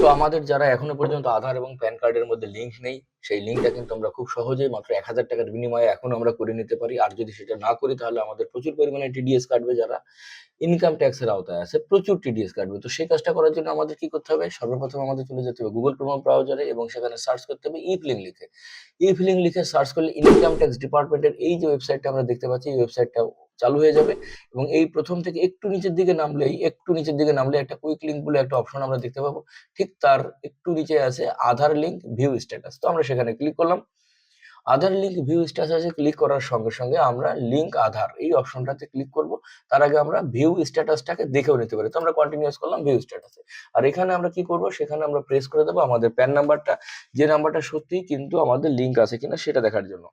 তো আমাদের যারা এখনো পর্যন্ত আধার এবং প্যান কার্ডের মধ্যে লিঙ্ক নেই, সেই লিঙ্কটা কিন্তু আমরা খুব সহজেই মাত্র 1,000 টাকার বিনিময়ে এখন আমরা করে নিতে পারি। আর যদি সেটা না করি তাহলে আমাদের প্রচুর পরিমাণে টিডিএস কাটবে। যারা ইনকাম ট্যাক্সের আওতায় আছে প্রচুর টিডিএস কাটবে। তো সেই কাজটা করার জন্য আমাদের কি করতে হবে? সর্বপ্রথম আমাদের চলে যেতে হবে গুগল ক্রোম ব্রাউজারে এবং সেখানে সার্চ করতে হবে ই-ফিলিং লিখে। ই-ফিলিং লিখে সার্চ করলে ইনকাম ট্যাক্স ডিপার্টমেন্টের এই যে ওয়েবসাইটটা আমরা দেখতে পাচ্ছি, এই ওয়েবসাইটটা চালু হয়ে যাবে এবং এই প্রথম থেকে একটু নিচের দিকে নামলে একটা কুইক লিঙ্ক বলে একটা অপশন আমরা দেখতে পাবো। ঠিক তার একটু নিচে আছে আধার লিঙ্ক ভিউ স্ট্যাটাস। তো আমরা সেখানে ক্লিক করলাম। আধার লিঙ্ক ভিউ স্ট্যাটাসে ক্লিক করার সঙ্গে সঙ্গে আমরা লিঙ্ক আধার এই অপশনটাতে ক্লিক করব। তার আগে আমরা ভিউ স্ট্যাটাসটাকে দেখেও নিতে পারি। তো আমরা কন্টিনিউয়াস করলাম ভিউ স্ট্যাটাসে। আর এখানে আমরা কি করব? সেখানে আমরা প্রেস করে দেবো আমাদের প্যান নাম্বারটা, যে নাম্বারটা সত্যিই কিন্তু আমাদের লিঙ্ক আছে কিনা সেটা দেখার জন্য।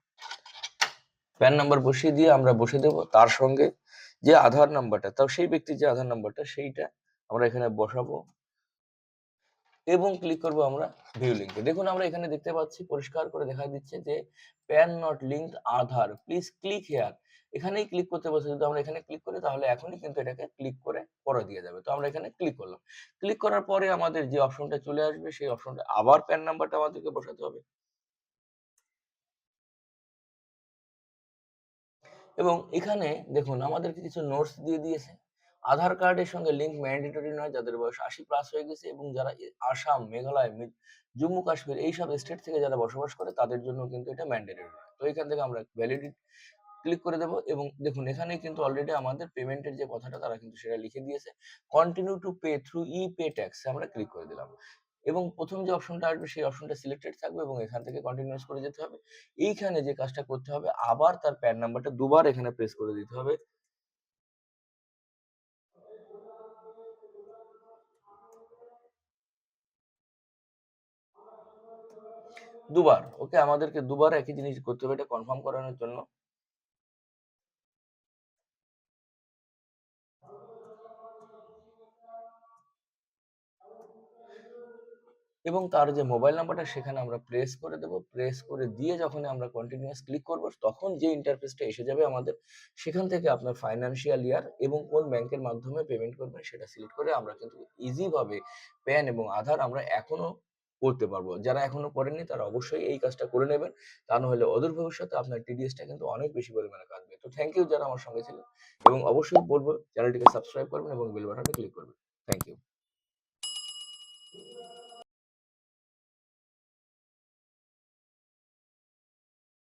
প্যান নাম্বার বসিয়ে দিয়ে আমরা বসে দেব তার সঙ্গে যে আধার নাম্বারটা, তাও সেই ব্যক্তির যে আধার নাম্বারটা সেইটা আমরা এখানে বসাবো এবং ক্লিক করব আমরা ভিউ লিঙ্কে। দেখুন আমরা এখানে দেখতে পাচ্ছি পরিষ্কার করে দেখা দিচ্ছে যে pan not linked Aadhaar, please click here. এখানেই ক্লিক করতে বলছে। যদি আমরা এখানে ক্লিক করি তাহলে এখনই কিন্তু এটাকে ক্লিক করে দিয়ে যাবে। তো আমরা এখানে ক্লিক করলাম। ক্লিক করার পরে আমাদের যে অপশনটা চলে আসবে সেই অপশনটা আবার প্যান নাম্বারটা আমাদেরকে বসাতে হবে এবং এখানে দেখুন আমাদেরকে কিছু নোটস দিয়ে দিয়েছে। আধার কার্ডের সঙ্গে লিঙ্ক ম্যান্ডেটরি নয় যাদের বয়স 80+ হয়ে গেছে এবং যারা আসাম, মেঘালয়, জম্মু কাশ্মীর এইসব স্টেট থেকে যারা বসবাস করে তাদের জন্য কিন্তু এটা ম্যান্ডেটরি নয়। তো এখান থেকে আমরা ভ্যালিডিটি ক্লিক করে দেব এবং দেখুন এখানে কিন্তু অলরেডি আমাদের পেমেন্টের যে কথাটা তারা কিন্তু সেটা লিখে দিয়েছে। Continue to pay through e-pay tax আমরা ক্লিক করে দিলাম এবং প্রথম যে অপশনটা আসবে সেই অপশনটা সিলেক্টেড থাকবে এবং এখান থেকে কন্টিনিউয়াস করে যেতে হবে। এইখানে যে কাজটা করতে হবে আবার তার প্যান নাম্বারটা দুবার এখানে প্রেস করে দিতে হবে। দুবার ওকে, আমাদেরকে দুবার একই জিনিস করতে হবে এটা কনফার্ম করানোর জন্য। এবং তার যে মোবাইল নাম্বারটা সেখানে আমরা প্রেস করে দেব। প্রেস করে দিয়ে যখন আমরা কন্টিনিউয়াস ক্লিক করব তখন যে ইন্টারফেসটা এসে যাবে আমাদের, সেখান থেকে আপনার ফাইন্যান্সিয়াল ইয়ার এবং কোন ব্যাংকের মাধ্যমে পেমেন্ট করবেন সেটা সিলেক্ট করে আমরা কিন্তু ইজি ভাবে প্যান এবং আধার আমরা এখনো করতে পারবো। যারা এখনো করেননি তারা অবশ্যই এই কাজটা করে নেবেন, তা না হলে অদূর ভবিষ্যতে আপনার টিডিএসটা কিন্তু অনেক বেশি পরিমাণে কাটবে। তো থ্যাংক ইউ যারা আমার সঙ্গে ছিলেন এবং অবশ্যই বলবো চ্যানেলটিকে সাবস্ক্রাইব করবেন এবং বেল বাটনটা ক্লিক করবেন। Thank you.